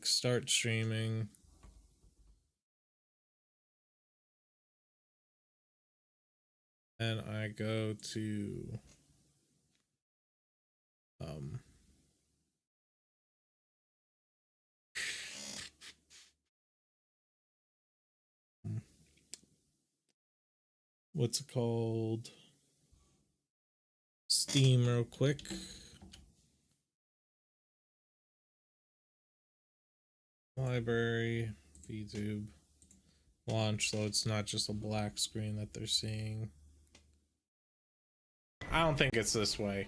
click start streaming. And I go to what's it called? Steam real quick. Library, VTube, launch, so it's not just a black screen that they're seeing. I don't think it's this way.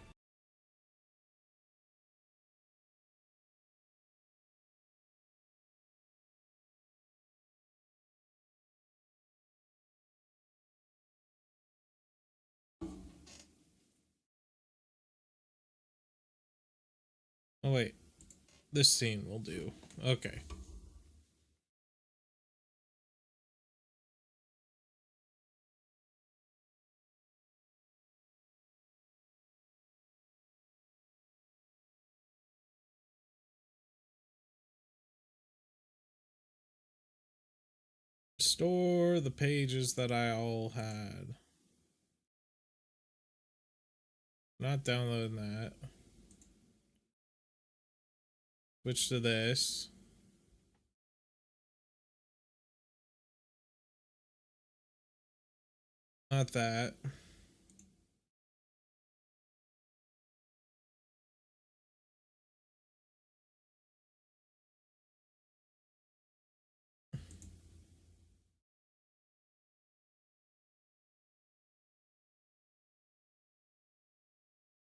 Oh wait, this scene will do. Okay. Store the pages that I all had. Not downloading that. Switch to this. Not that.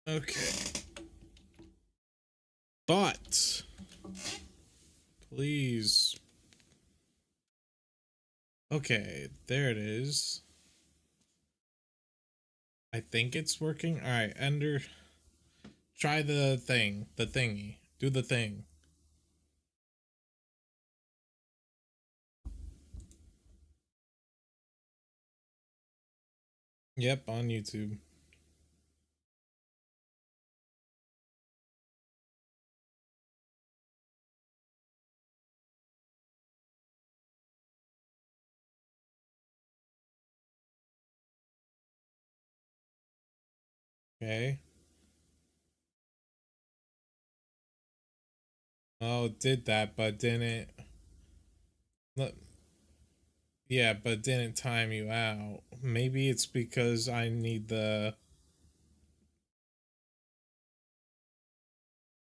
Okay. But please. Okay, there it is. I think it's working. All right, Ender. Try the thing, the thingy. Do the thing. Yep, on YouTube. Okay. Oh, it did that, but didn't. Yeah, but didn't time you out. Maybe it's because I need the.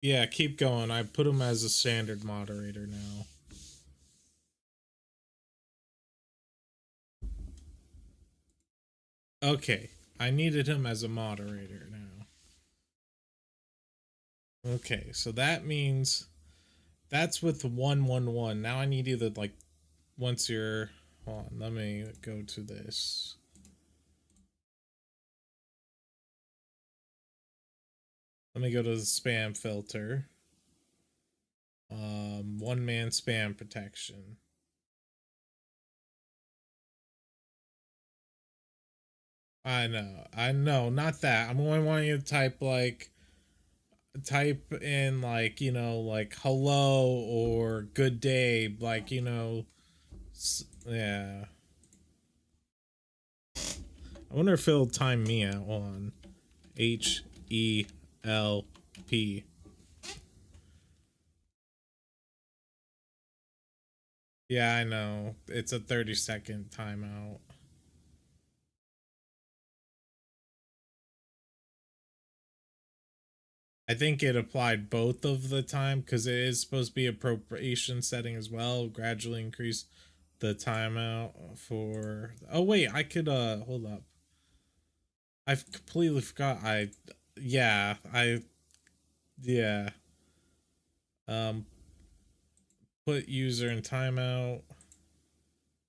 Yeah, keep going. I put him as a standard moderator now. Okay, I needed him as a moderator now. Okay, so that means that's with 111. Now I need you to, like, once you're, hold on, let me go to this. Let me go to the spam filter. One man spam protection. I know, not that. I'm only wanting you to type in, like, you know, like hello or good day, like, you know, yeah. I wonder if it'll time me out on HELP. Yeah, I know. It's a 30-second timeout. I think it applied both of the time because it is supposed to be appropriation setting as well. Gradually increase the timeout for. Oh wait, I could hold up. I've completely forgot. Yeah, yeah. Um, put user in timeout.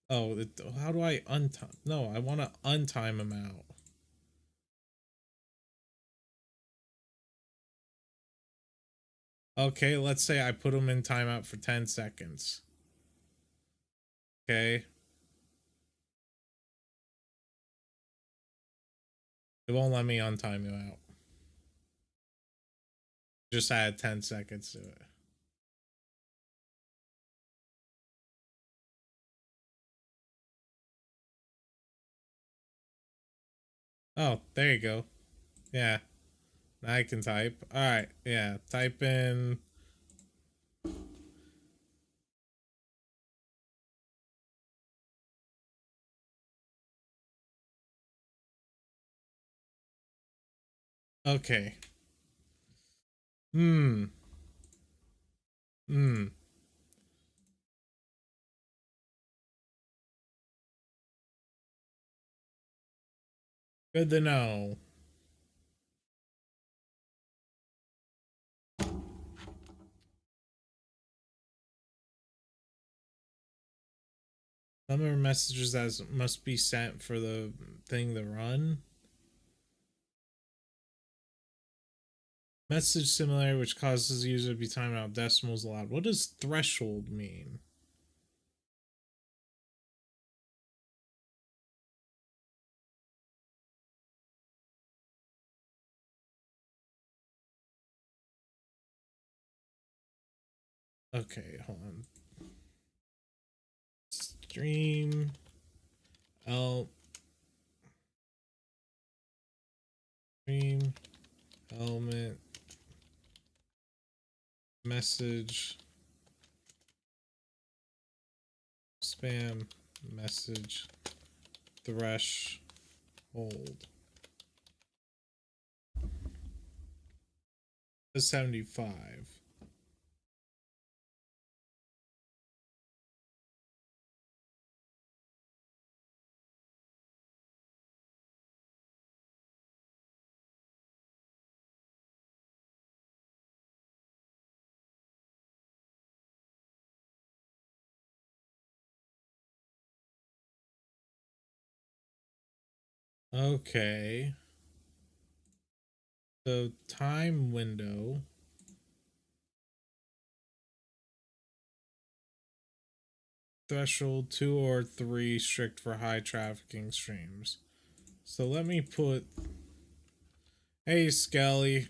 Oh, how do I untime? No, I want to untime him out. Okay, let's say I put him in timeout for 10 seconds. Okay. It won't let me untime you out. Just add 10 seconds to it. Oh, there you go. Yeah. Now I can type. Alright, yeah. Type in. Okay. Hmm. Hmm. Good to know. Number of messages that must be sent for the thing to run. Message similarity which causes the user to be timed out. Decimals allowed. What does threshold mean? Okay, hold on. Stream L stream element message spam message threshold. 75. Okay. So time window. Threshold 2 or 3 strict for high trafficking streams. So let me put. Hey Skelly,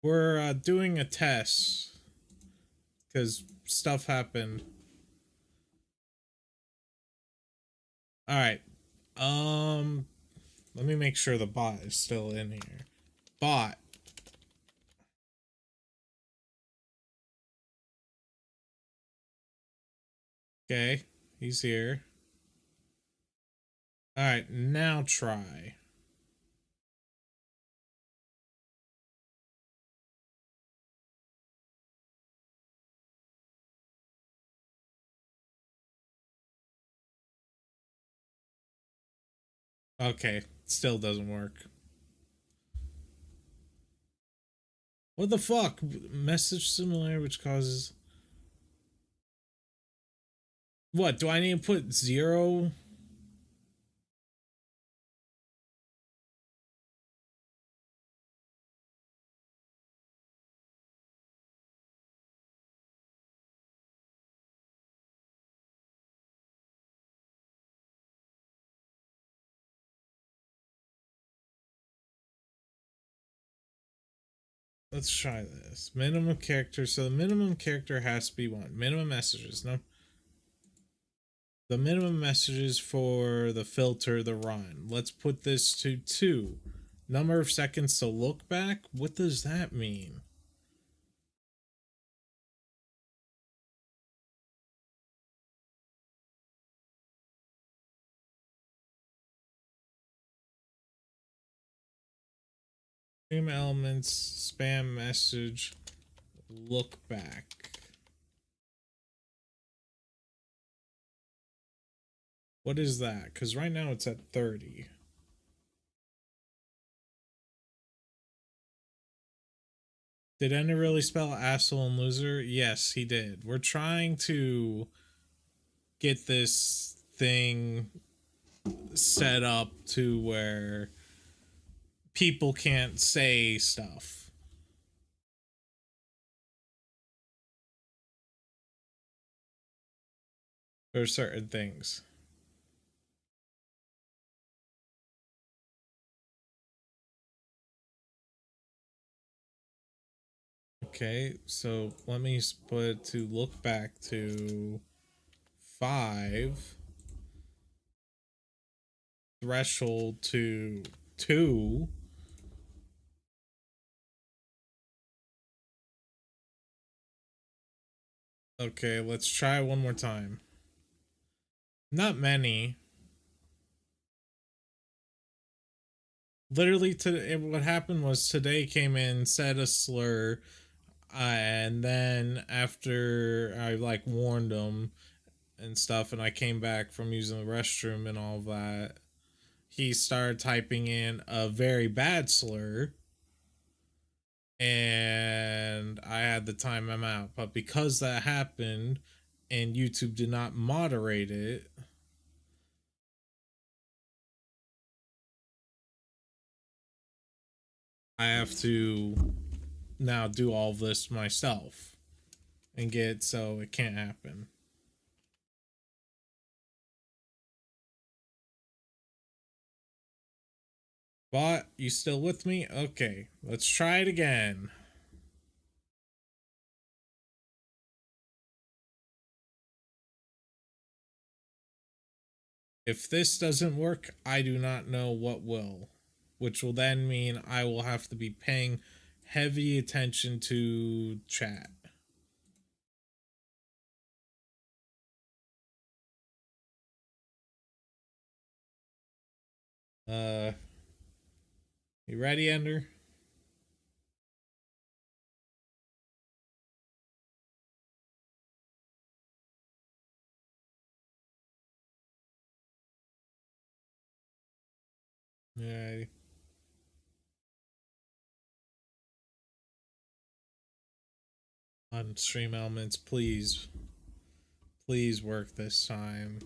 we're doing a test because stuff happened. All right. Um, let me make sure the bot is still in here. Bot. Okay, he's here. All right, now try. Okay, still doesn't work. What the fuck? Message similar, which causes. What? Do I need to put 0? Let's try this. Minimum character. So the minimum character has to be 1. Minimum messages. No. The minimum messages for the filter, the run. Let's put this to 2. Number of seconds to look back. What does that mean? Stream elements, spam message, look back. What is that? Because right now it's at 30. Did Ender really spell asshole and loser? Yes, he did. We're trying to get this thing set up to where people can't say stuff or certain things. Okay, so let me put to look back to 5. threshold to 2. Okay, let's try one more time. Not many. Literally, what happened was today came in, said a slur, and then after I like warned him and stuff, and I came back from using the restroom and all that, he started typing in a very bad slur, and I had to time him out. But because that happened and YouTube did not moderate it, I have to now do all this myself and get so it can't happen. But you still with me? Okay, let's try it again. If this doesn't work, I do not know what will, which will then mean I will have to be paying heavy attention to chat. Uh, you ready, Ender? Yeah. On Stream Elements, please, please work this time.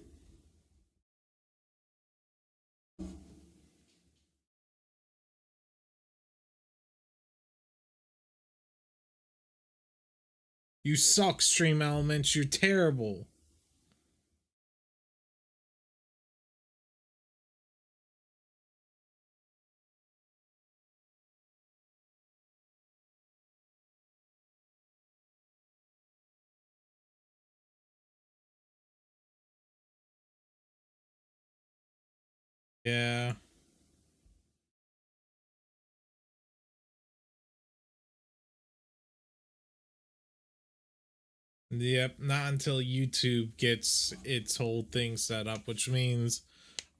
You suck, Stream Elements. You're terrible. Yeah. Yep, not until YouTube gets its whole thing set up, which means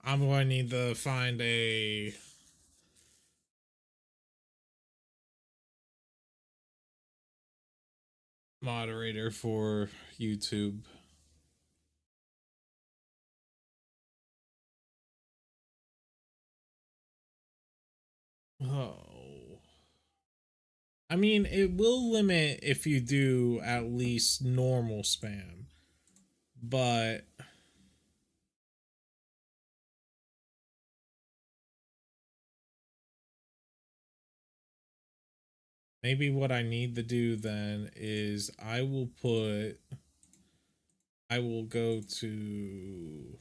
I'm going to need to find a moderator for YouTube. Oh. I mean, it will limit if you do at least normal spam, but maybe what I need to do then is I will go to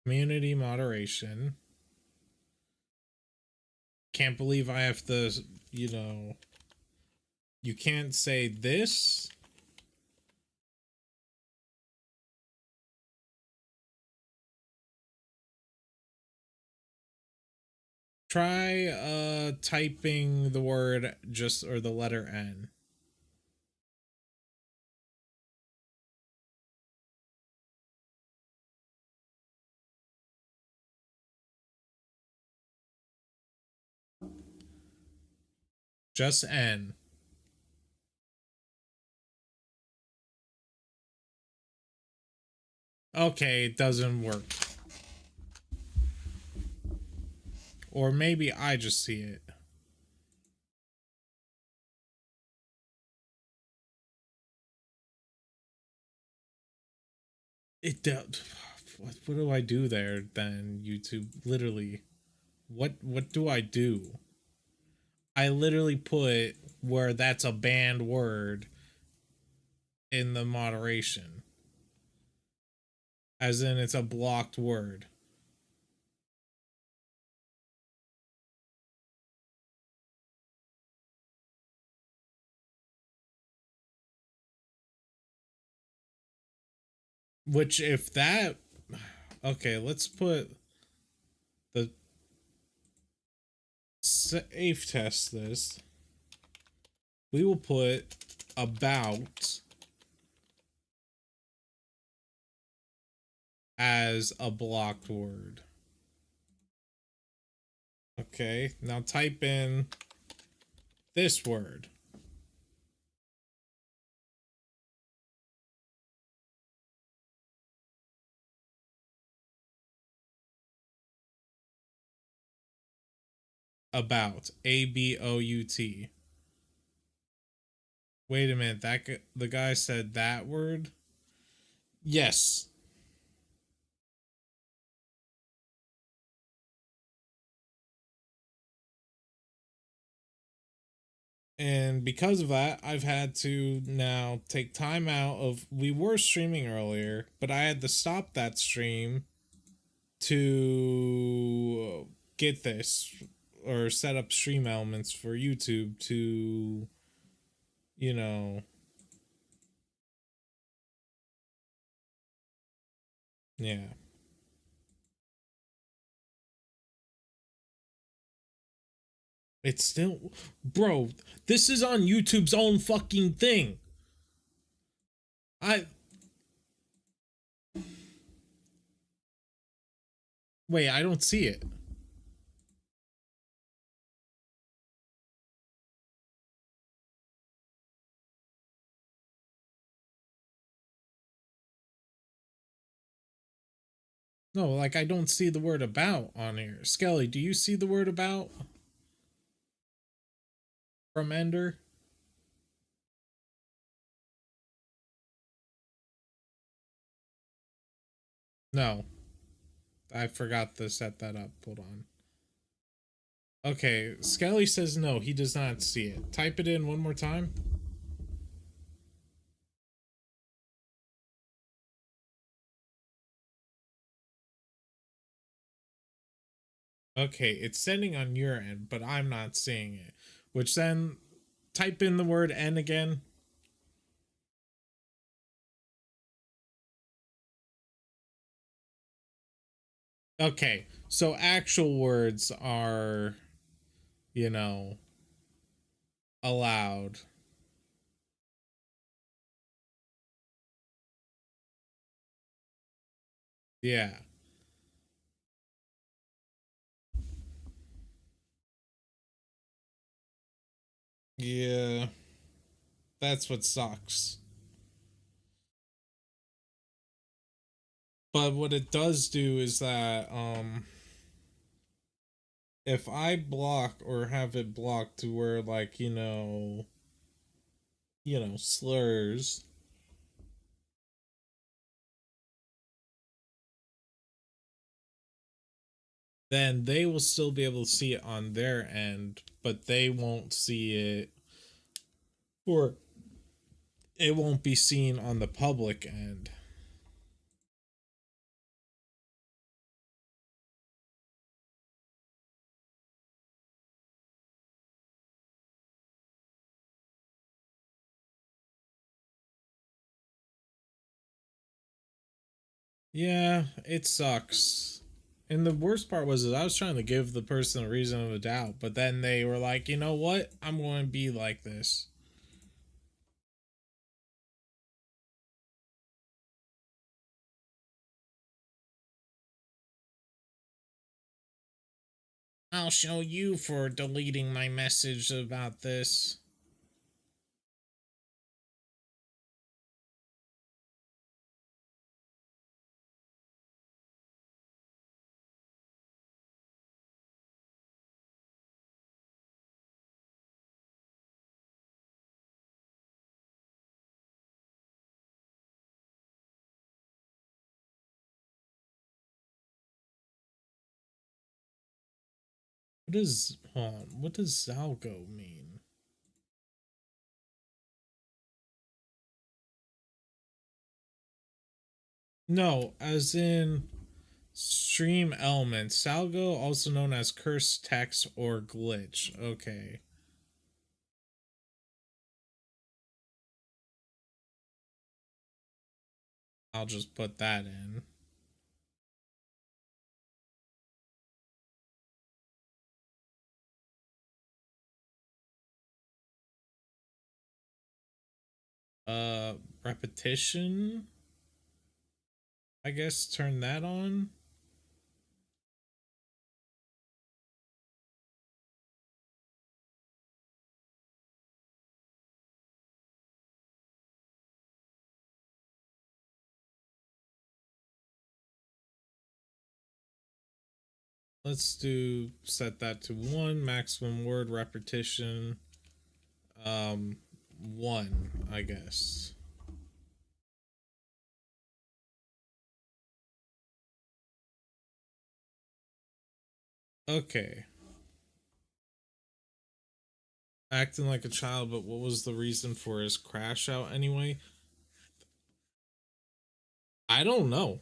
community moderation. Can't believe I have to, you know, you can't say this. Try typing the word just or the letter N. Just N. Okay, it doesn't work. Or maybe I just see it. It does. What do I do there then, YouTube? Literally. What do I do? I literally put where that's a banned word in the moderation. As in it's a blocked word. Which if that Okay, let's put the safe test this. We will put about as a blocked word. Okay, now type in this word. About. ABOUT. Wait a minute, the guy said that word? Yes. And because of that, I've had to now take time out of. We were streaming earlier, but I had to stop that stream to get this or set up stream elements for YouTube to, you know, yeah. It's still, bro, this is on YouTube's own fucking thing. I wait, I don't see it. No, like I don't see the word about on here. Skelly, do you see the word about from Ender? No. I forgot to set that up. Hold on. Okay, Skelly says no, he does not see it. Type it in one more time. Okay, it's sending on your end, but I'm not seeing it. Which then type in the word N again. Okay, so actual words are, you know, allowed. Yeah. Yeah. That's what sucks. But what it does do is that if I block or have it blocked to where like, slurs, then they will still be able to see it on their end, but they won't see it, or it won't be seen on the public end. Yeah, it sucks. And the worst part was is I was trying to give the person a reason of a doubt, but then they were like, you know what? I'm going to be like this. I'll show you for deleting my message about this. What does Zalgo mean? No, as in stream element. Salgo, also known as curse text or glitch. Okay. I'll just put that in. Uh, repetition. I guess turn that on. Let's do set that to 1, maximum word repetition. Um 1, I guess. Okay. Acting like a child, but what was the reason for his crash out anyway? I don't know.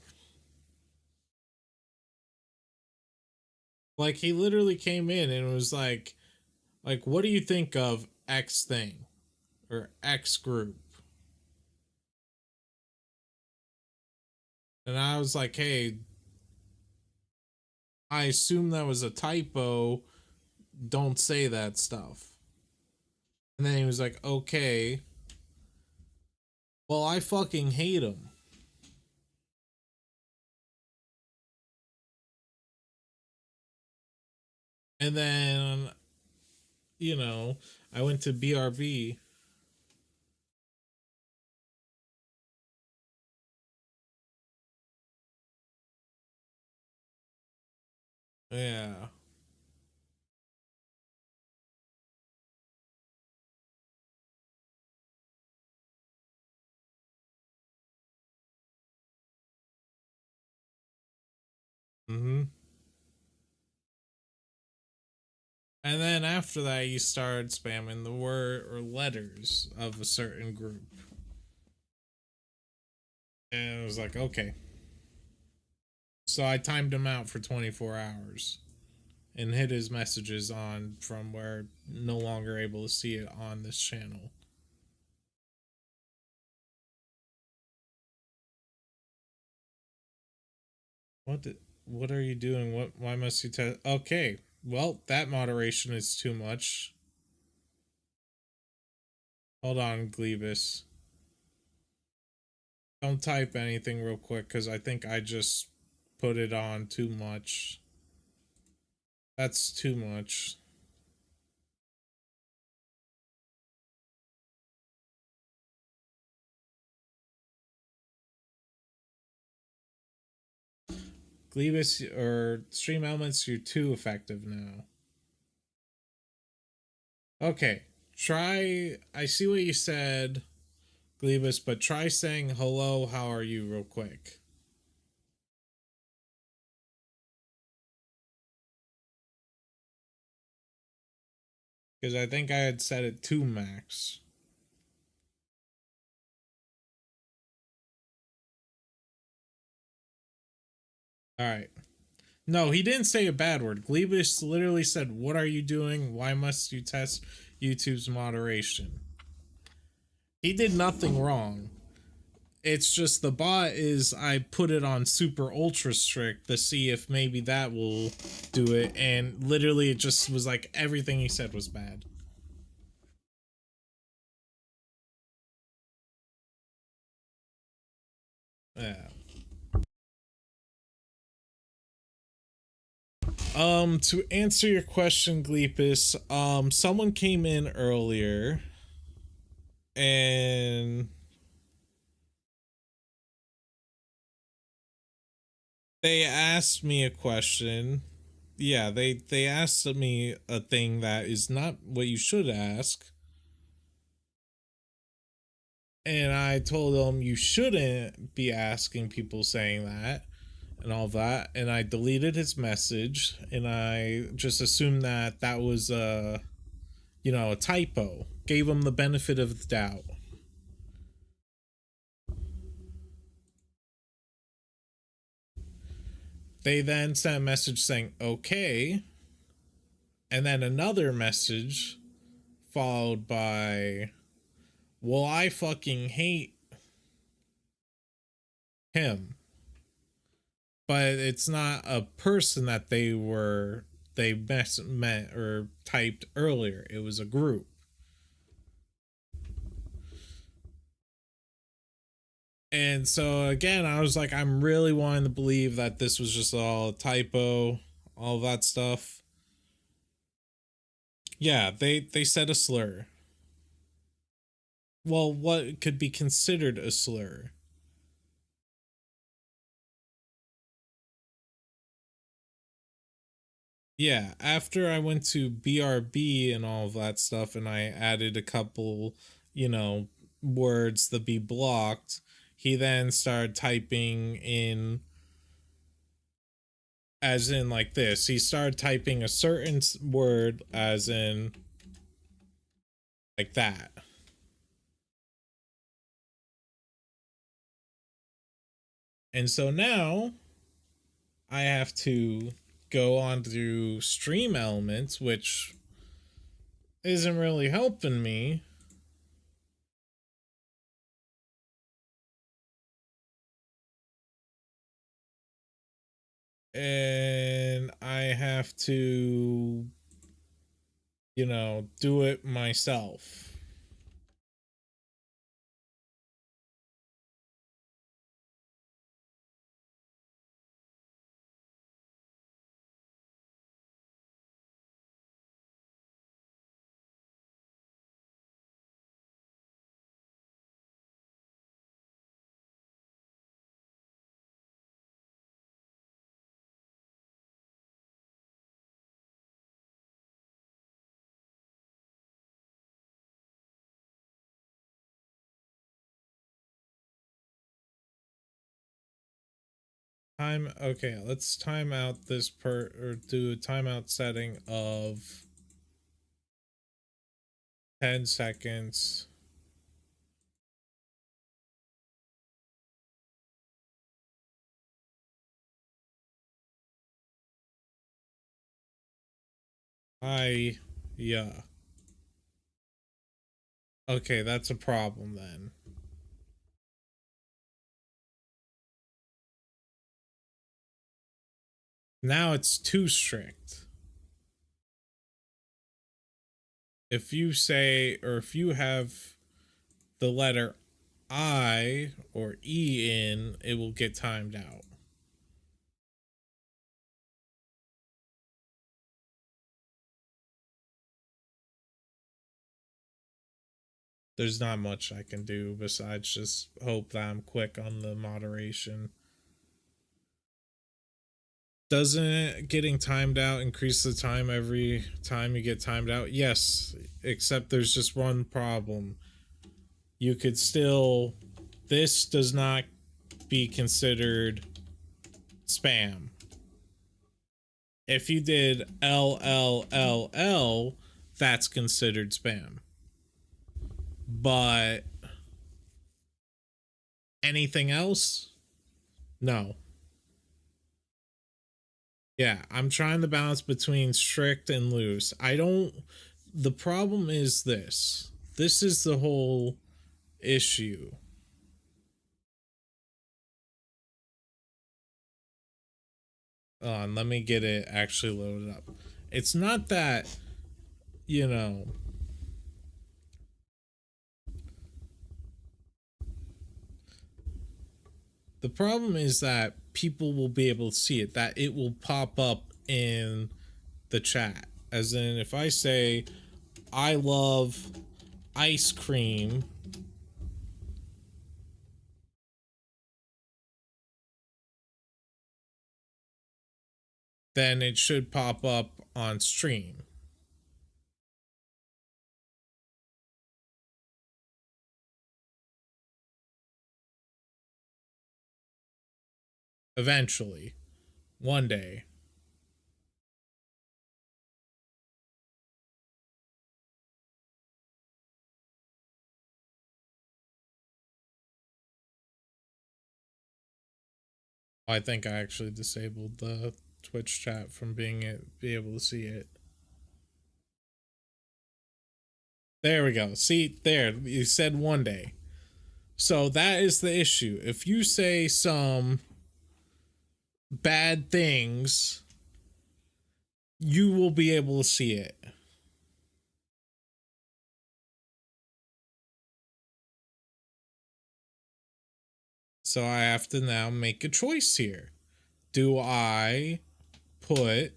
Like he literally came in and was like what do you think of X thing or X group? And I was like, "Hey, I assume that was a typo. Don't say that stuff." And then he was like, "Okay, well, I fucking hate him." And then, I went to BRB. Yeah. Mm-hmm. And then after that, you started spamming the word or letters of a certain group. And it was like, okay. So I timed him out for 24 hours and hid his messages on from where no longer able to see it on this channel. What are you doing? Why must you tell? Okay. Well, that moderation is too much. Hold on, Glebus. Don't type anything real quick because I think I just put it on too much. That's too much. Glebus or Stream Elements, you're too effective now. Okay. Try. I see what you said, Glebus, but try saying hello, how are you, real quick. Because I think I had set it to max. Alright. No, he didn't say a bad word. Glebus literally said, "What are you doing? Why must you test YouTube's moderation?" He did nothing wrong. It's just the bot is I put it on super ultra strict to see if maybe that will do it, and literally it just was like everything he said was bad. Yeah. To answer your question, Gleepus, someone came in earlier and they asked me a question. Yeah, they asked me a thing that is not what you should ask. And I told them you shouldn't be asking people saying that and all that. And I deleted his message and I just assumed that that was a typo. Gave him the benefit of the doubt. They then sent a message saying, okay. And then another message followed by, well, I fucking hate him. But it's not a person that they met or typed earlier. It was a group. And so again, I was like, I'm really wanting to believe that this was just all a typo, all that stuff. Yeah, they said a slur. Well, what could be considered a slur? Yeah, after I went to BRB and all of that stuff, and I added a couple, you know, words to be blocked, he then started typing in, as in like this. He started typing a certain word, as in like that. And so now I have to go on to Stream Elements, which isn't really helping me. And I have to, do it myself. Okay, let's time out this or do a timeout setting of 10 seconds. Yeah. Okay, that's a problem then. Now it's too strict. If you say, or if you have the letter I or E in, it will get timed out. There's not much I can do besides just hope that I'm quick on the moderation. Doesn't getting timed out increase the time every time you get timed out? Yes, except there's just one problem. You could still, this does not be considered spam. If you did LLLL, that's considered spam. But anything else? No. Yeah, I'm trying to balance between strict and loose. I don't. The problem is this. This is the whole issue. Let me get it actually loaded up. It's not that, you know. The problem is that people will be able to see it, that it will pop up in the chat. As in, if I say, I love ice cream, then it should pop up on stream. Eventually. One day. I think I actually disabled the Twitch chat from be able to see it. There we go. See, there, you said one day. So that is the issue. If you say some bad things, you will be able to see it. So I have to now make a choice here. Do I put,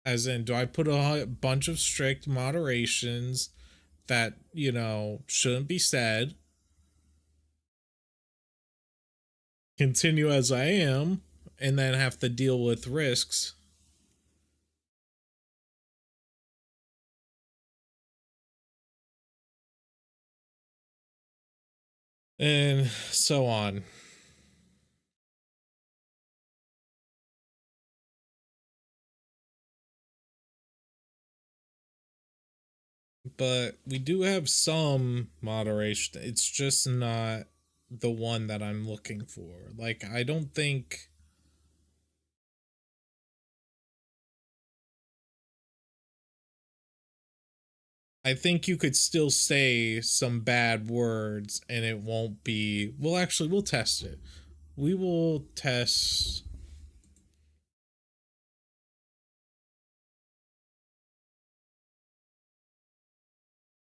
as in, do I put a bunch of strict moderations that, you know, shouldn't be said, continue as I am, and then have to deal with risks? And so on. But we do have some moderation. It's just not the one that I'm looking for. Like, I don't think. I think you could still say some bad words and it won't be. Well, actually, we'll test it. We will test.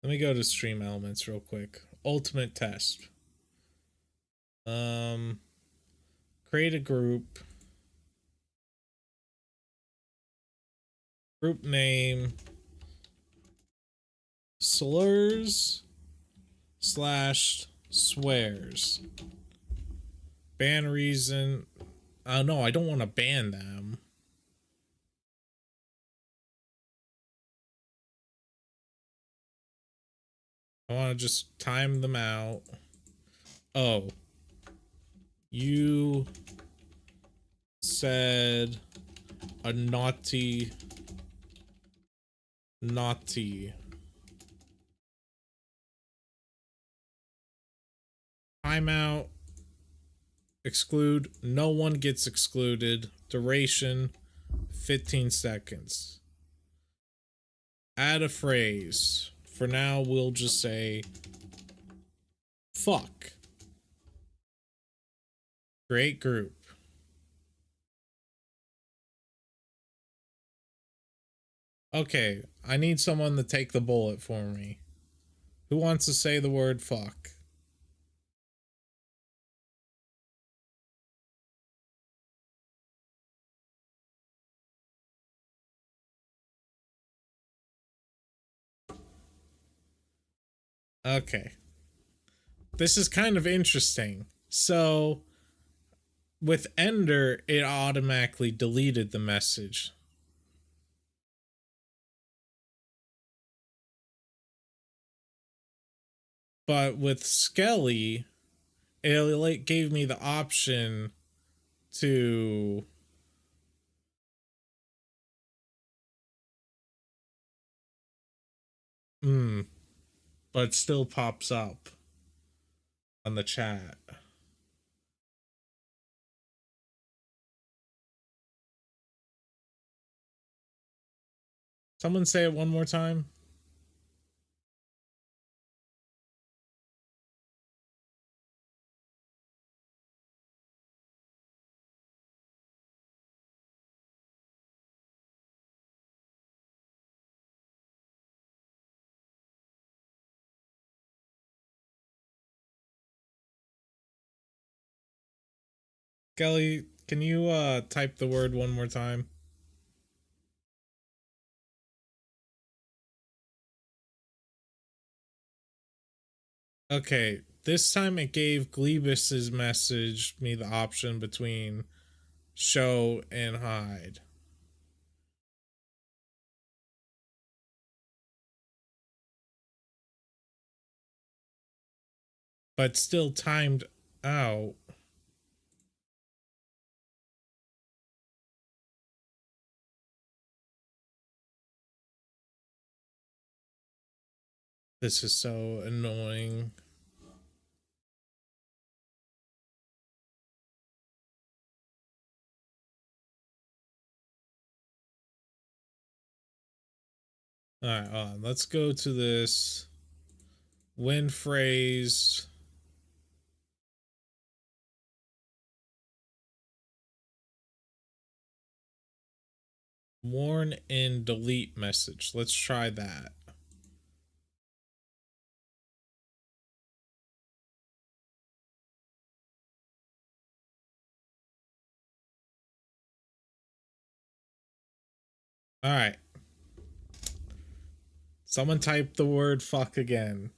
Let me go to Stream Elements real quick. Ultimate test. Um, create a group. Group name. Slurs slash swears. Ban reason. No, I don't want to ban them. I want to just time them out. Oh. You said a naughty timeout. Exclude. No one gets excluded. Duration 15 seconds. Add a phrase. For now, we'll just say fuck. Create group. Okay, I need someone to take the bullet for me. Who wants to say the word fuck? Okay. This is kind of interesting. So, with Ender, it automatically deleted the message. But with Skelly, it gave me the option to but it still pops up on the chat. Someone say it one more time. Skelly, can you type the word one more time? Okay, this time it gave Glebus's message me the option between show and hide. But still timed out. This is so annoying. Alright, let's go to this win phrase. Warn and delete message. Let's try that. All right. Someone type the word fuck again.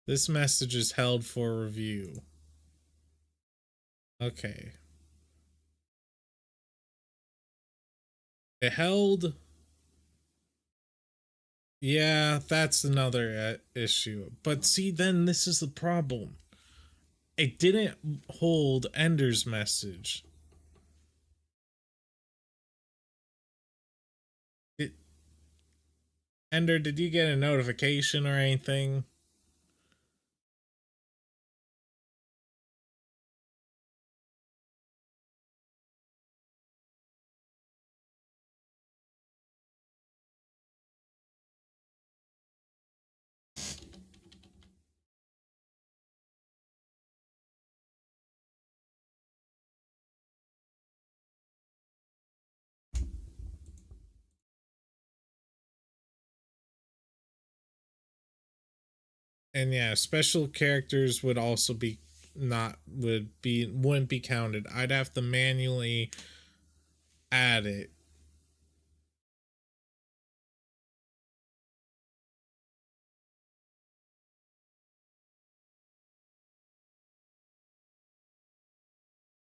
This message is held for review. Okay. It held. Yeah, that's another issue. But see, then this is the problem. It didn't hold Ender's message. It, Ender, did you get a notification or anything? And yeah, special characters would also be wouldn't be counted. I'd have to manually add it.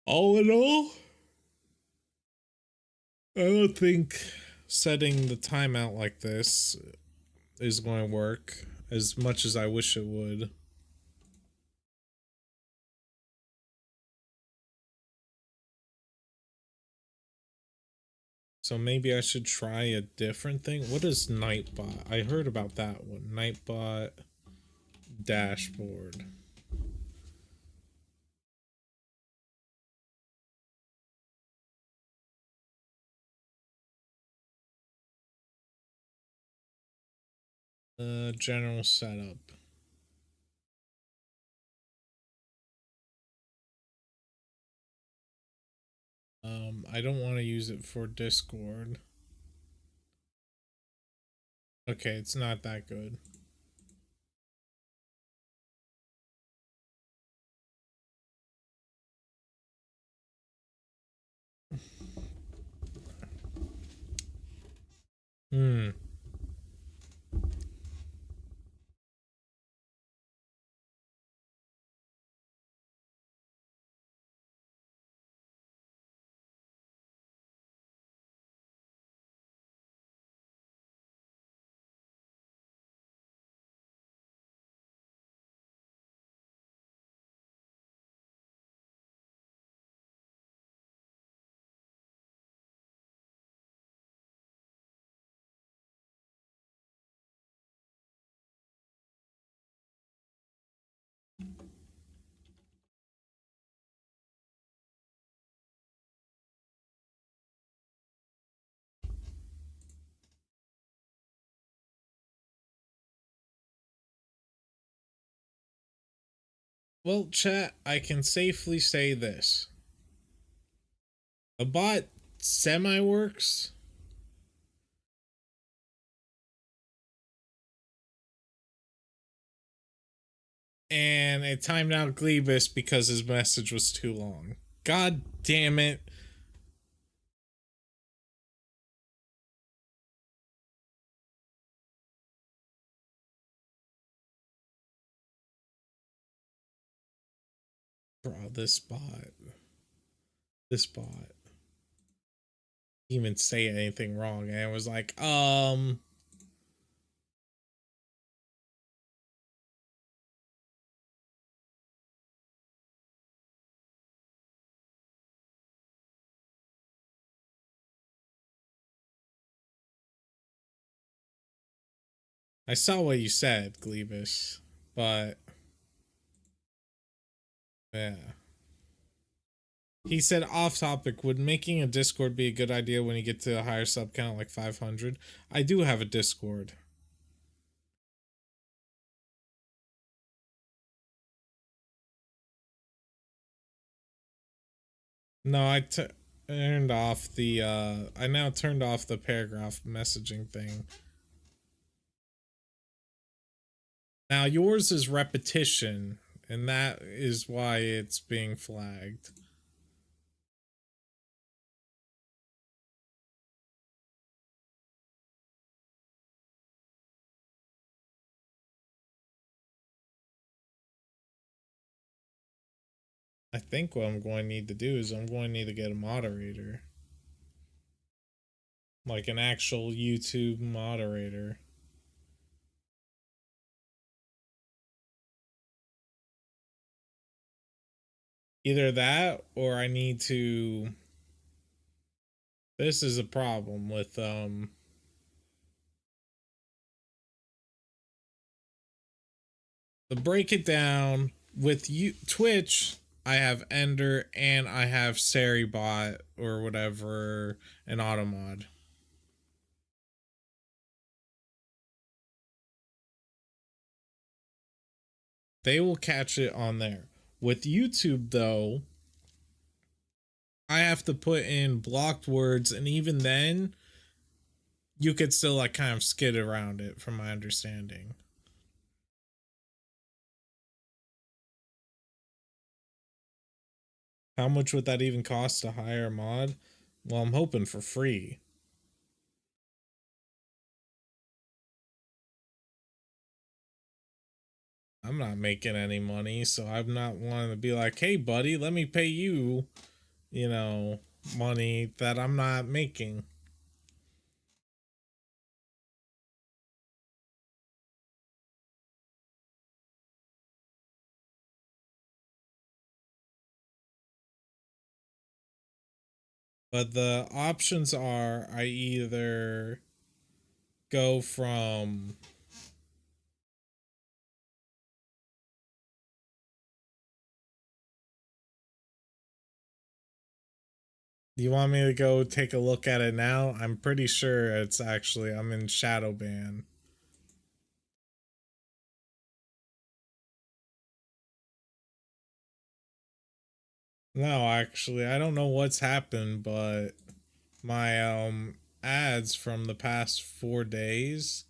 All in all, I don't think setting the timeout like this is going to work as much as I wish it would. So maybe I should try a different thing. What is Nightbot? I heard about that one. Nightbot dashboard. General setup. I don't want to use it for Discord. Okay, it's not that good. Hmm. Well, chat, I can safely say this. The bot semi works. And it timed out Glebus because his message was too long. God damn it. Bro, this bot. This bot. Didn't even say anything wrong. And it was like, I saw what you said, Glebus, but yeah. He said off topic, would making a Discord be a good idea when you get to a higher sub count like 500? I do have a Discord. No, turned off the I now turned off the paragraph messaging thing. Now yours is repetition, and that is why it's being flagged. I think what I'm going to need to do is I'm going to need to get a moderator. Like an actual YouTube moderator. Either that or I need to. This is a problem with to break it down with you Twitch. I have Ender and I have Seribot or whatever, an Automod. They will catch it on there. With YouTube though, I have to put in blocked words, and even then you could still like kind of skid around it from my understanding. How much would that even cost to hire a mod? Well, I'm hoping for free. I'm not making any money, so I'm not wanting to be like, hey, buddy, let me pay you, you know, money that I'm not making. But the options are I either go from do you want me to go take a look at it now? I'm pretty sure it's actually I'm in shadow ban. No, actually, I don't know what's happened, but my ads from the past 4 days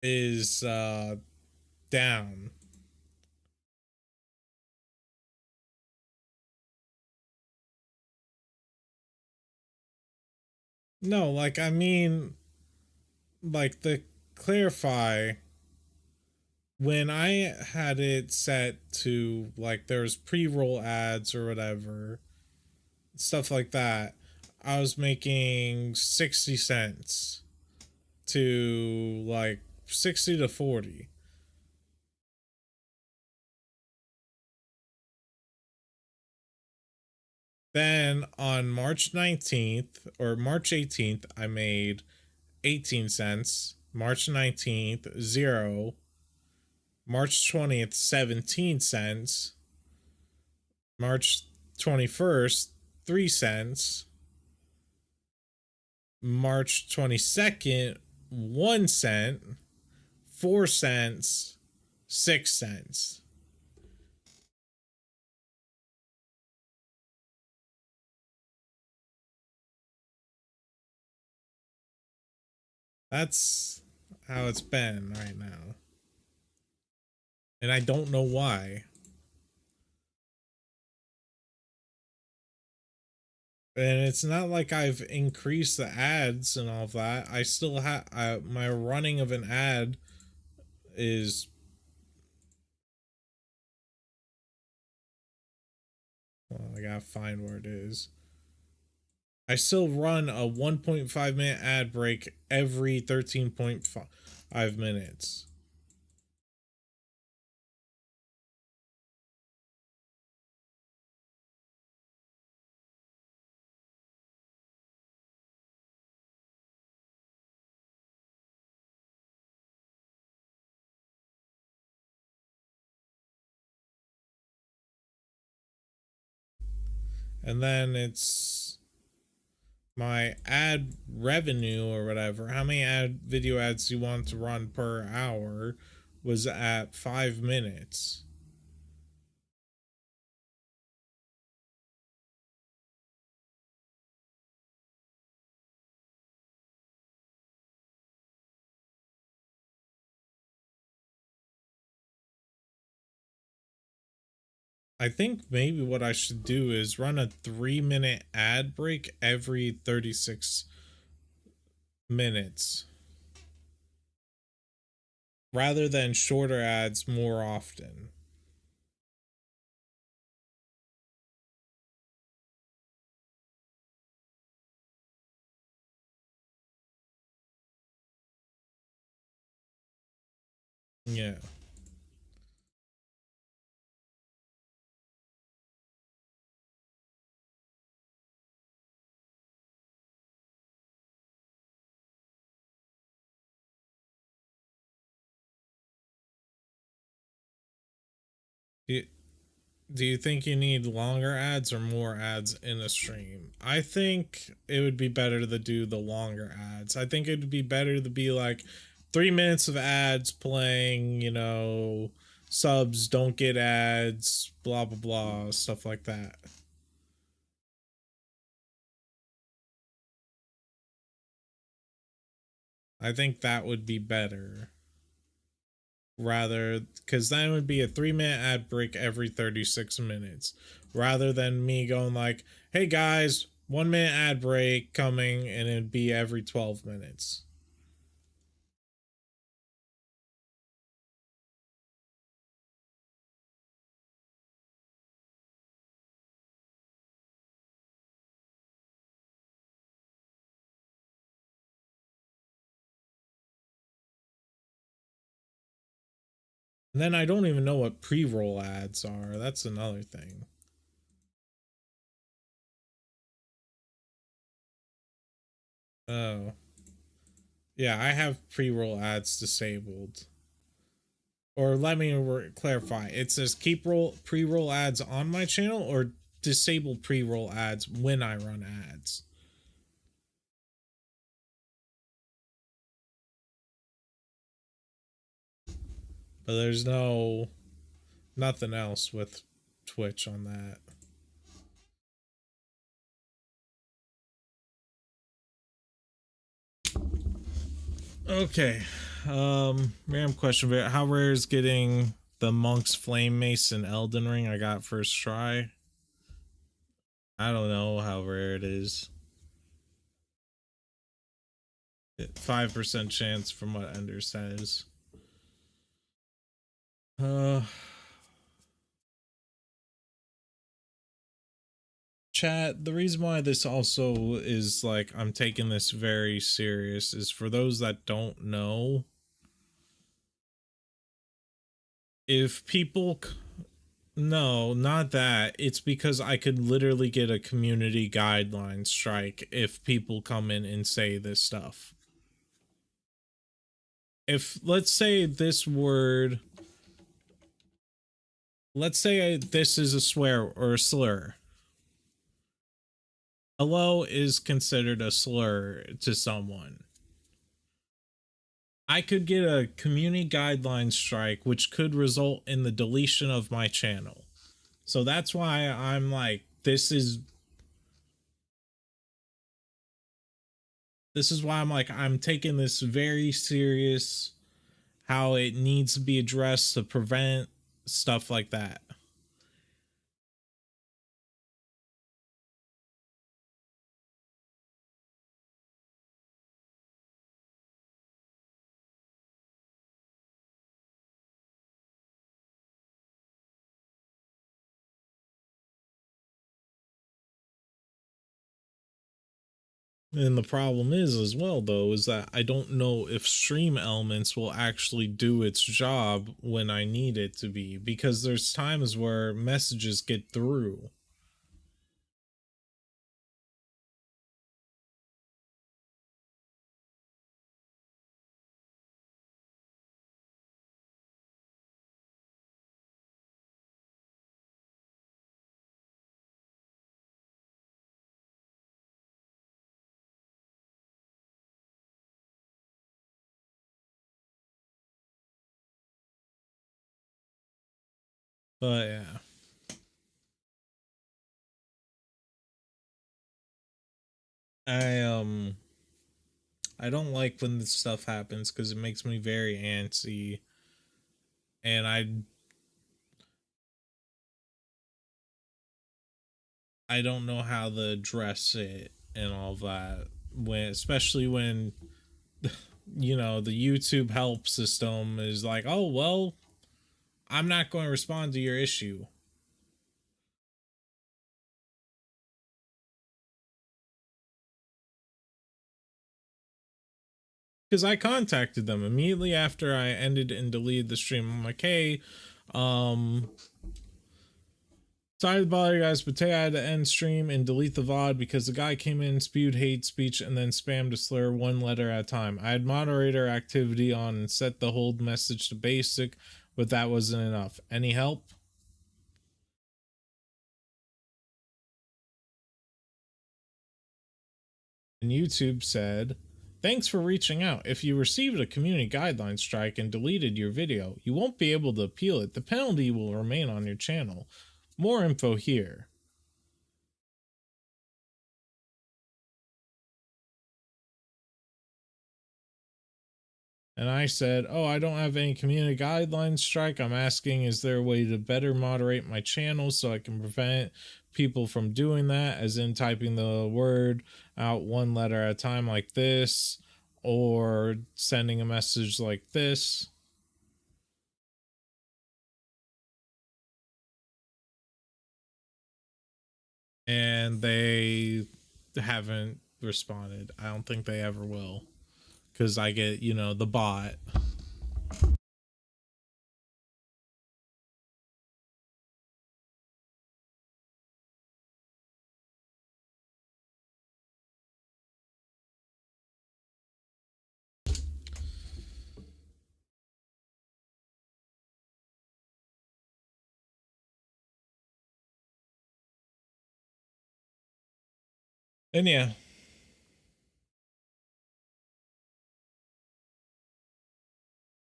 is down. No, like I mean like the clarify when I had it set to like there's pre-roll ads or whatever, stuff like that, I was making 60 cents to like 60 to 40. Then on March 19th or March 18th, I made 18 cents. March 19th, 0. March 20th, 17 cents. March 21st, 3 cents. March 22nd, 1 cent. 4 cents. 6 cents. That's how it's been right now. And I don't know why. And it's not like I've increased the ads and all of that. I still have my running of an ad is well, I gotta find where it is. I still run a 1.5 minute ad break every 13.5 minutes. And then it's my ad revenue or whatever. How many video ads do you want to run per hour was at 5 minutes. I think maybe what I should do is run a 3 minute ad break every 36 minutes rather than shorter ads more often. Yeah. Do, do you think you need longer ads or more ads in a stream? I think it would be better to do the longer ads. I think it would be better to be like 3 minutes of ads playing, subs don't get ads, blah, blah, blah, stuff like that. I think that would be better. Rather, because then it would be a 3 minute ad break every 36 minutes rather than me going like, hey guys, 1 minute ad break coming, and it'd be every 12 minutes. And then I don't even know what pre roll ads are. That's another thing. Oh. Yeah, I have pre roll ads disabled. Or let me clarify. It says keep roll pre roll ads on my channel or disable pre roll ads when I run ads. But there's nothing else with Twitch on that. Okay. Random question. How rare is getting the Monk's Flame Mace in Elden Ring I got first try? I don't know how rare it is. 5% chance from what Ender says. Uh Chat, the reason why this also is like I'm taking this very serious is for those that don't know, if people no, not that. It's because I could literally get a community guideline strike if people come in and say this stuff. If let's say this word, let's say this is a swear or a slur. Hello is considered a slur to someone. I could get a community guideline strike, which could result in the deletion of my channel. So that's why I'm like, this is why I'm like, I'm taking this very serious, how it needs to be addressed to prevent stuff like that. And the problem is, as well, though, is that I don't know if Stream Elements will actually do its job when I need it to be, because there's times where messages get through. But yeah. I I don't like when this stuff happens because it makes me very antsy, and I don't know how to address it and all that, when especially when the YouTube help system is like, oh well, I'm not going to respond to your issue. Because I contacted them immediately after I ended and deleted the stream. I'm like, hey, um, sorry to bother you guys, but today I had to end stream and delete the VOD because the guy came in, spewed hate speech, and then spammed a slur one letter at a time. I had moderator activity on and set the hold message to basic, but that wasn't enough. Any help? And YouTube said, thanks for reaching out. If you received a community guideline strike and deleted your video, you won't be able to appeal it. The penalty will remain on your channel. More info here. And I said, oh, I don't have any community guidelines strike. I'm asking, is there a way to better moderate my channel so I can prevent people from doing that, as in typing the word out one letter at a time like this, or sending a message like this? And they haven't responded. I don't think they ever will, because I get, the bot. And yeah,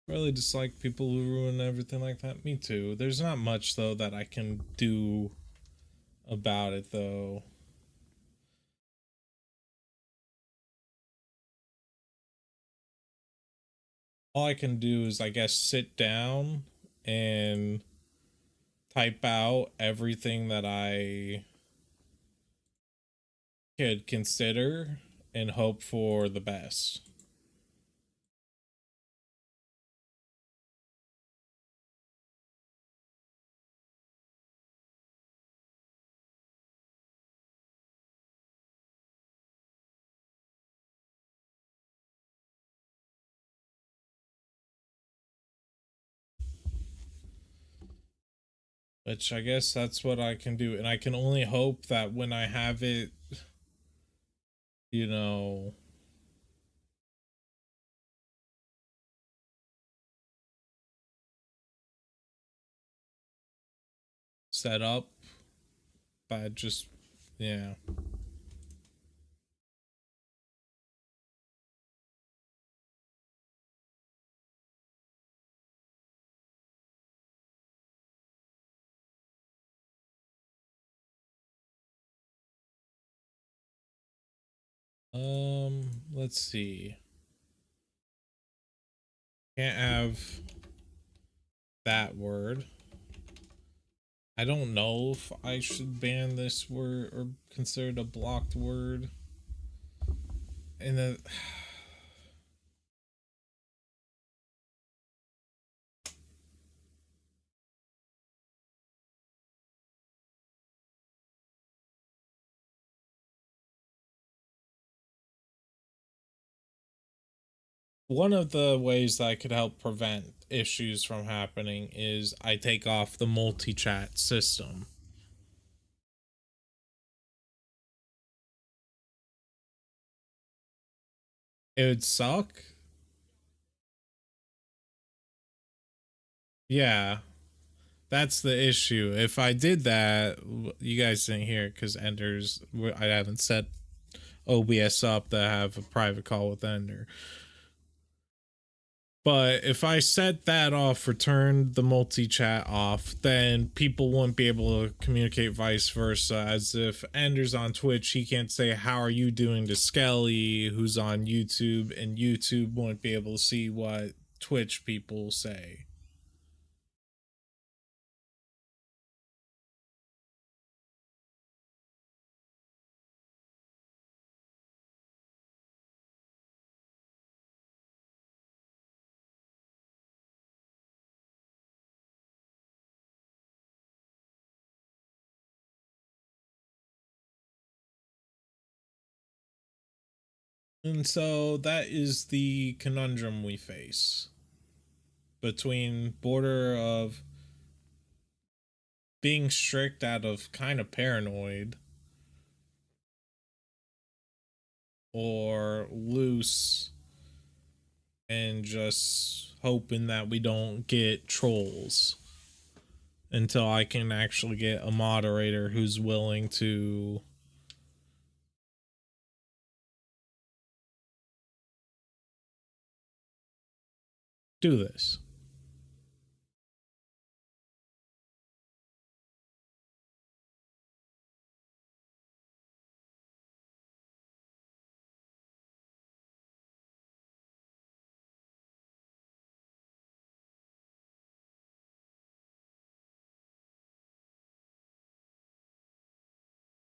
really dislike people who ruin everything like that. Me too. There's not much though that I can do about it though. All I can do is, I guess, sit down and type out everything that I could consider and hope for the best. Which I guess that's what I can do. And I can only hope that when I have it, you know, set up, but just, yeah. Let's see. Can't have that word. I don't know if I should ban this word or consider it a blocked word. And then one of the ways that I could help prevent issues from happening is I take off the multi-chat system. It would suck. Yeah, that's the issue. If I did that, you guys didn't hear it because Ender's, I haven't set OBS up to have a private call with Ender. But if I set that off, return the multi-chat off, then people won't be able to communicate vice versa. As if Ender's on Twitch, he can't say, how are you doing to Skelly, who's on YouTube, and YouTube won't be able to see what Twitch people say. And so that is the conundrum we face between border of being strict out of kind of paranoid or loose and just hoping that we don't get trolls until I can actually get a moderator who's willing to do this.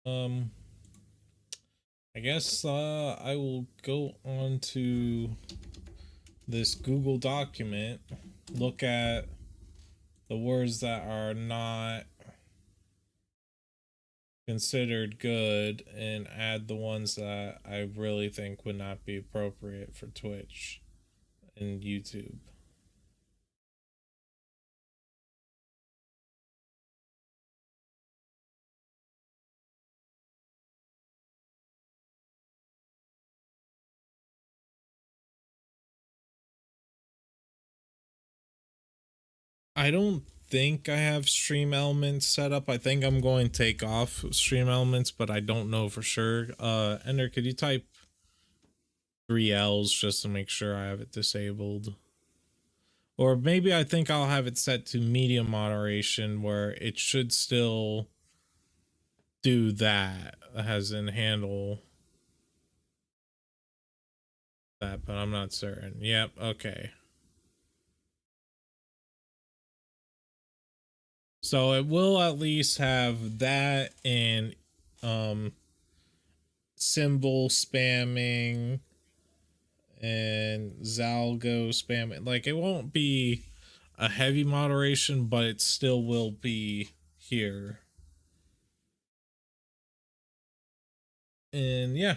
Um I guess I will go on to this Google document, look at the words that are not considered good, and add the ones that I really think would not be appropriate for Twitch and YouTube. I don't think I have Stream Elements set up. I think I'm going to take off Stream Elements, but I don't know for sure. Ender, could you type 3Ls just to make sure I have it disabled? Or maybe I think I'll have it set to medium moderation where it should still do that, as in handle that, but I'm not certain. Yep, okay. So it will at least have that and symbol spamming and Zalgo spamming. Like, it won't be a heavy moderation, but it still will be here. And yeah.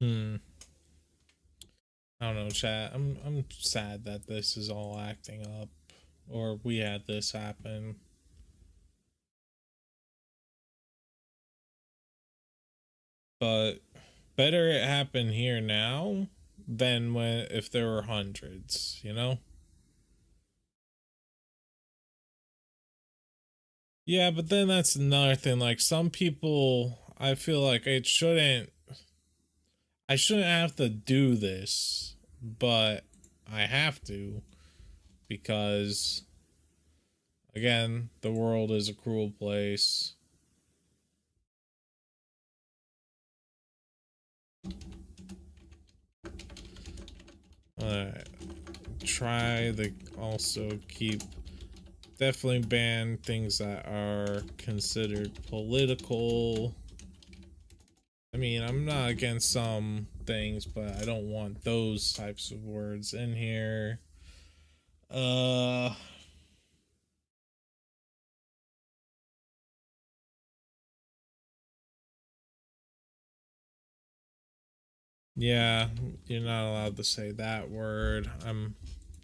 Hmm. I don't know, chat. I'm sad that this is all acting up, or we had this happen. But better it happen here now than when if there were hundreds, you know? Yeah, but then that's another thing. Like, some people, I feel like I shouldn't have to do this, but I have to because, again, the world is a cruel place. Alright. Try the also keep definitely ban things that are considered political. I mean, I'm not against some things, but I don't want those types of words in here. Uh yeah, you're not allowed to say that word.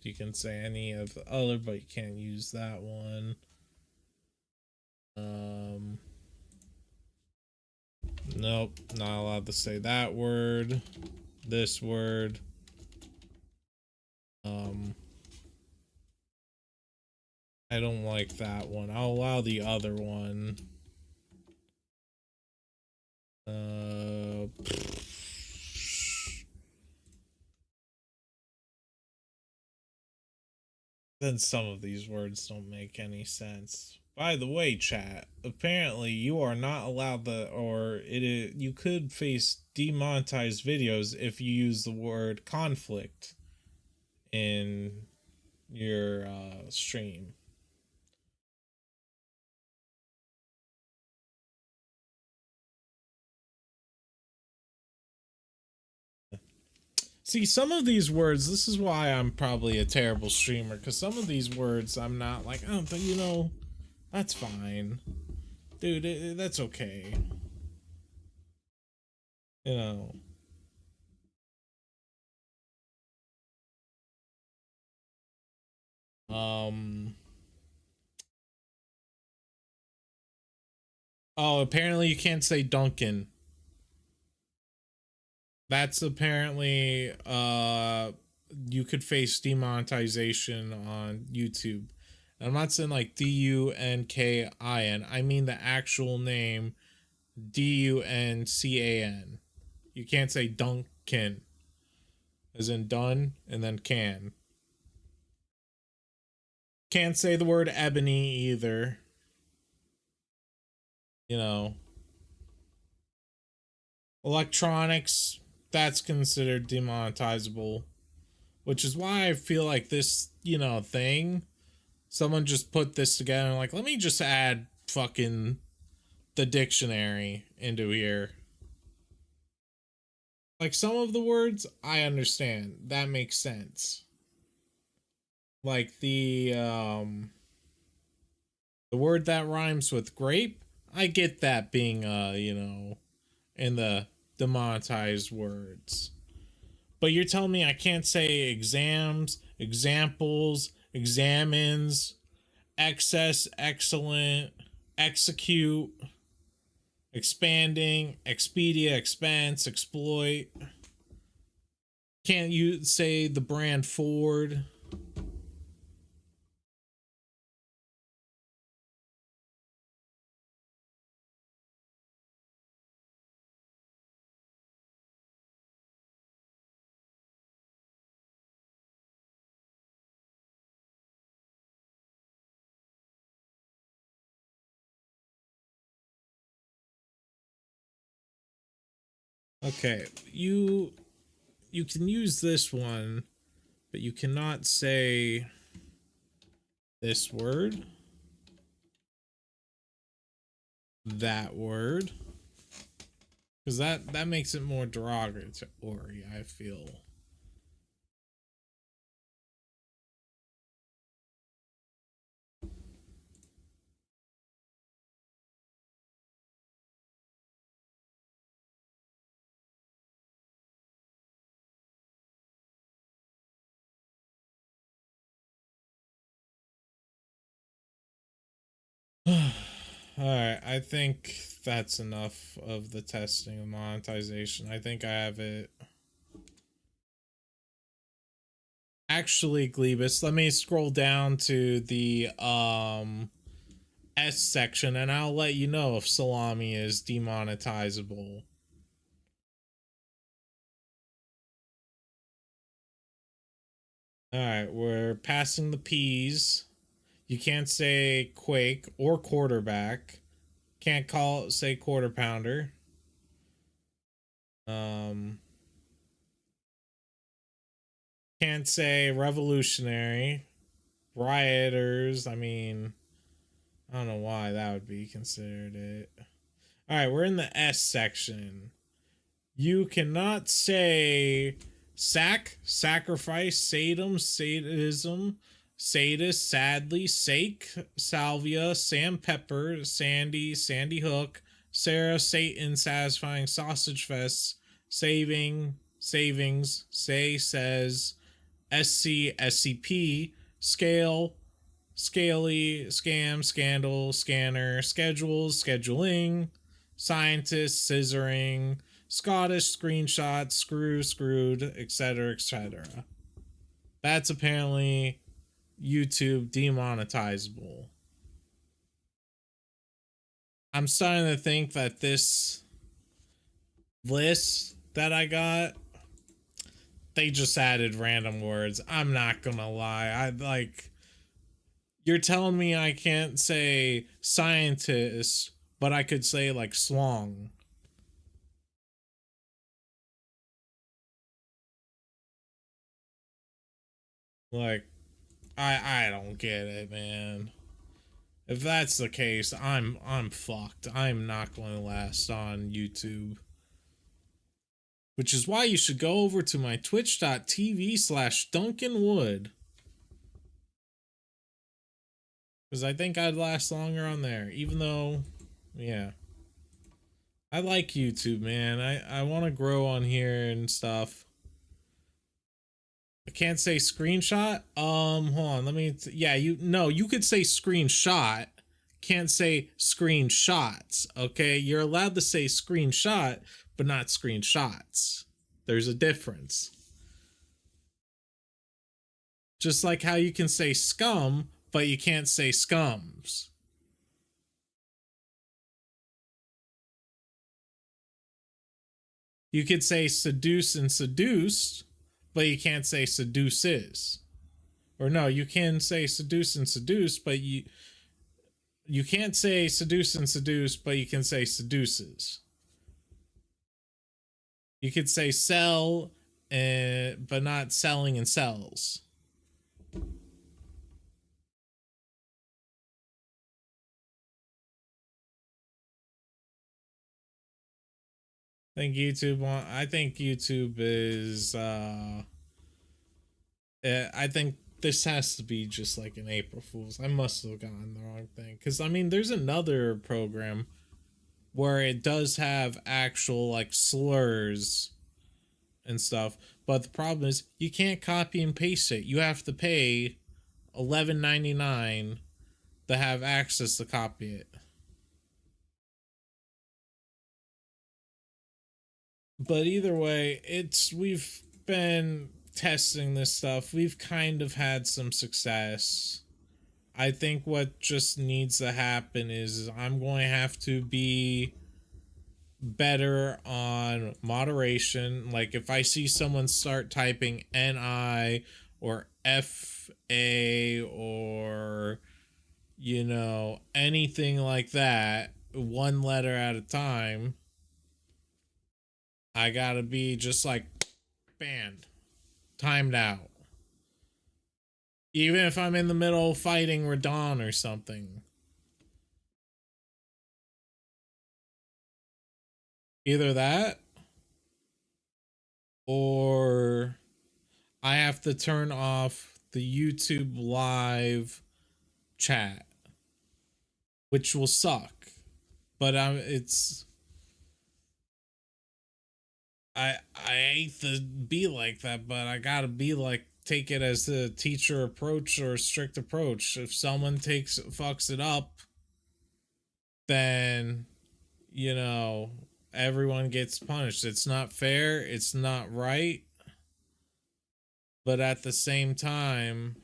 You can say any of the other, but you can't use that one. Um Nope, not allowed to say that word. This word. Um I don't like that one. I'll allow the other one. Uh then some of these words don't make any sense. By the way, chat, apparently you are not allowed you could face demonetized videos if you use the word conflict in your stream. See, some of these words, this is why I'm probably a terrible streamer, because some of these words I'm not like, oh, but you know, that's fine. Dude, that's okay. You know. Oh, apparently you can't say Duncan. That's apparently you could face demonetization on YouTube. I'm not saying like Dunkin. I mean the actual name Duncan. You can't say Duncan as in done and then can. Can't say the word ebony either. You know. Electronics, that's considered demonetizable. Which is why I feel like this, you know, thing, someone just put this together and like, let me just add fucking the dictionary into here. Like some of the words I understand. That makes sense. Like the word that rhymes with grape, I get that being you know, in the demonetized words. But you're telling me I can't say exams, examples, examines, excess, excellent, execute, expanding, expedia, expense, exploit. Can't you say the brand Ford? Okay, you can use this one, but you cannot say this word, that word, because that makes it more derogatory, I feel. Alright, I think that's enough of the testing and monetization. I think I have it. Actually, Glebus, let me scroll down to the S section and I'll let you know if salami is demonetizable. Alright, we're passing the P's. You can't say quake or quarterback. Can't say quarter pounder. Can't say revolutionary. Rioters, I mean, I don't know why that would be considered it. Alright, we're in the S section. You cannot say sacrifice, sadism, sadist, sadly, sake, salvia, Sam Pepper, Sandy, Sandy Hook, Sarah, Satan, satisfying, sausage fest, savings, say, says, SCP, scale, scaly, scam, scandal, scanner, schedules, scheduling, scientist, scissoring, Scottish, screenshot, screwed, etc., etc. That's apparently YouTube demonetizable. I'm starting to think that this list that I got, they just added random words. I'm not gonna lie. I like, You're telling me I can't say scientist, but I could say like slong. Like, I don't get it, man. If that's the case, I'm fucked. I'm not going to last on YouTube. Which is why you should go over to my twitch.tv/Duncanwood. Because I think I'd last longer on there. Even though, yeah. I like YouTube, man. I want to grow on here and stuff. I can't say screenshot. Hold on. Let me. Yeah, you could say screenshot. Can't say screenshots. Okay, you're allowed to say screenshot, but not screenshots. There's a difference. Just like how you can say scum, but you can't say scums. You could say seduce and seduced, but you can't say seduces. Or no, you can say seduce and seduce, but you can't say seduce and seduce, but you can say seduces. You could say sell, but not selling and sells. I think YouTube is. I think this has to be just like an April Fool's. I must have gotten the wrong thing because I mean, there's another program where it does have actual like slurs and stuff, but the problem is you can't copy and paste it. You have to pay $11.99 to have access to copy it. But either way, we've been testing this stuff. We've kind of had some success. I think what just needs to happen is I'm going to have to be better on moderation. Like if I see someone start typing NI or FA or anything like that, one letter at a time, I gotta be just like banned, timed out. Even if I'm in the middle of fighting Radon or something. Either that or I have to turn off the YouTube live chat, which will suck. But I hate to be like that, but I gotta be like take it as a teacher approach or a strict approach. If someone fucks it up, then everyone gets punished. It's not fair, it's not right, but at the same time,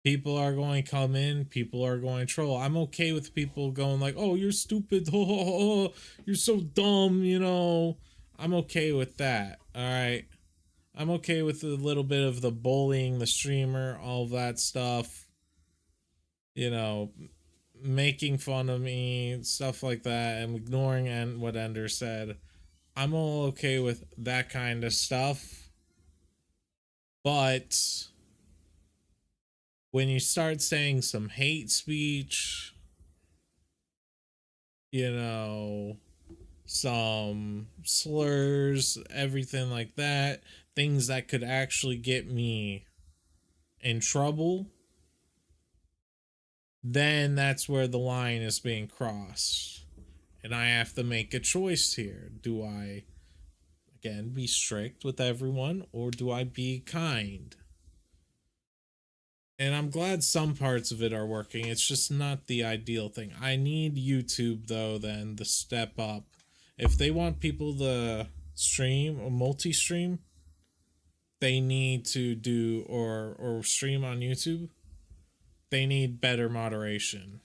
people are going to come in, people are going to troll. I'm okay with people going like, oh, you're stupid, oh, you're so dumb, I'm okay with that. All right, I'm okay with a little bit of the bullying the streamer, all that stuff, making fun of me, stuff like that, and ignoring what Ender said. I'm all okay with that kind of stuff. But when you start saying some hate speech, some slurs, everything like that, things that could actually get me in trouble, then that's where the line is being crossed. And I have to make a choice here. Do I, again, be strict with everyone, or do I be kind? And I'm glad some parts of it are working. It's just not the ideal thing. I need YouTube, though, then to step up. If they want people to stream or multi-stream, they need to do or stream on YouTube. They need better moderation.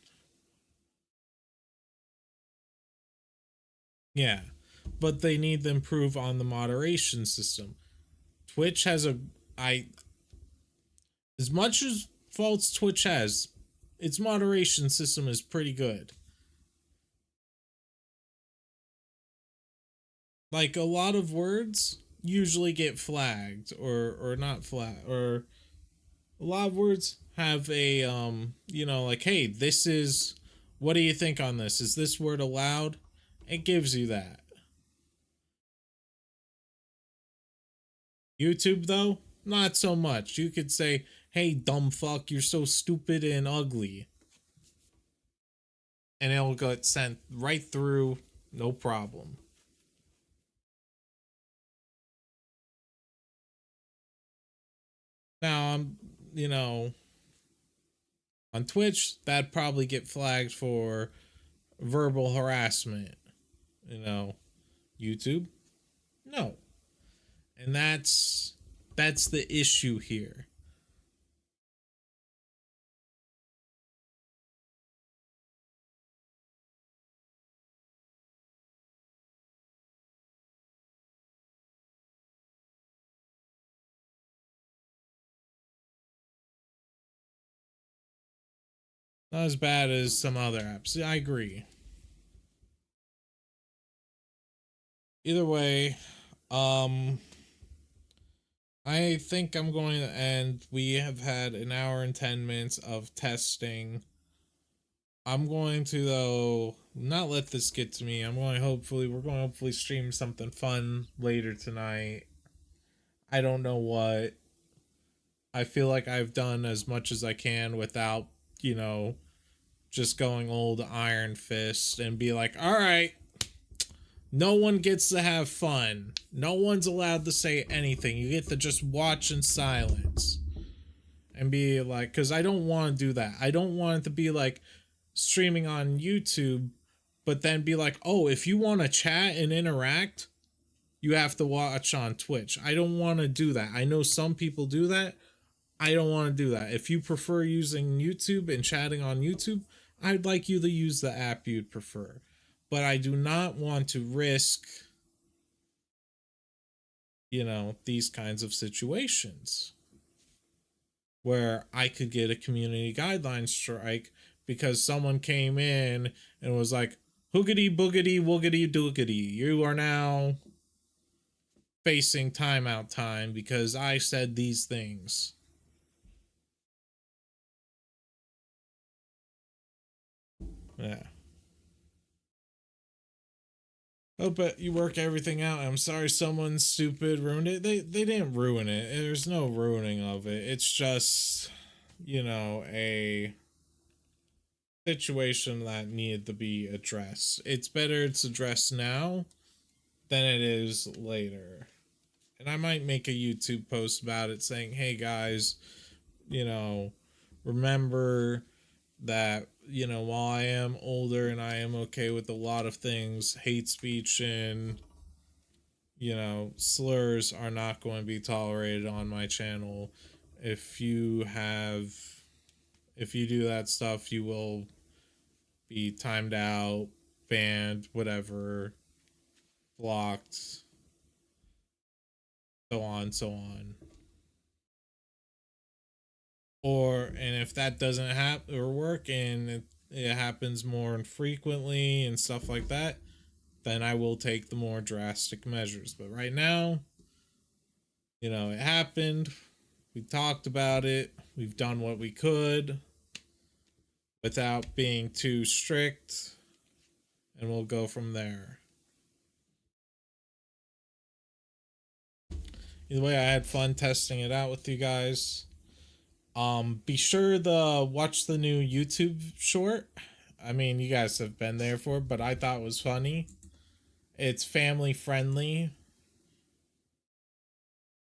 Yeah, but they need to improve on the moderation system. Twitch has a I, as much as faults Twitch has, its moderation system is pretty good. Like, a lot of words usually get flagged or not flagged, or a lot of words have a like, hey, this is, what do you think on this? Is this word allowed? It gives you that. YouTube, though, not so much. You could say, hey, dumb fuck, you're so stupid and ugly, and it'll get sent right through, no problem. Now, on Twitch, that'd probably get flagged for verbal harassment. YouTube, no. And that's the issue here. Not as bad as some other apps. I agree. Either way, I think I'm going to end. We have had an hour and 10 minutes of testing. I'm going to, though, not let this get to me. We're going to hopefully stream something fun later tonight. I don't know what. I feel like I've done as much as I can without, just going old Iron Fist and be like, all right, no one gets to have fun. No one's allowed to say anything. You get to just watch in silence. And be like, because I don't want to do that. I don't want it to be like streaming on YouTube, but then be like, oh, if you want to chat and interact, you have to watch on Twitch. I don't want to do that. I know some people do that. I don't want to do that. If you prefer using YouTube and chatting on YouTube, I'd like you to use the app you'd prefer. But I do not want to risk, these kinds of situations where I could get a community guideline strike because someone came in and was like, hoogity boogity woogity doogity, you are now facing timeout time because I said these things. Yeah. Oh, but you work everything out. I'm sorry someone stupid ruined it. They didn't ruin it. There's no ruining of it. It's just, a situation that needed to be addressed. It's better it's addressed now than it is later. And I might make a YouTube post about it saying, hey guys, remember that, while I am older and I am okay with a lot of things, hate speech and, slurs are not going to be tolerated on my channel. If you do that stuff, you will be timed out, banned, whatever, blocked, so on, so on. And if that doesn't happen or work and it happens more infrequently and stuff like that, then I will take the more drastic measures. But right now, it happened. We talked about it. We've done what we could without being too strict, and we'll go from there. Either way, I had fun testing it out with you guys. Be sure to watch the new YouTube short. I mean, you guys have been there for it, but I thought it was funny. It's family friendly.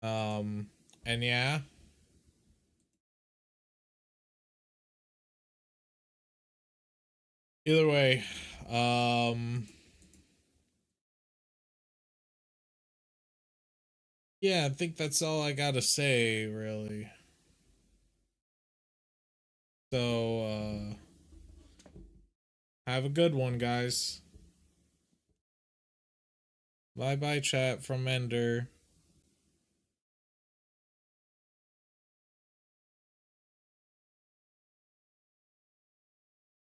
And yeah. Either way, yeah, I think that's all I gotta say, really. So, have a good one, guys. Bye bye, chat from Ender.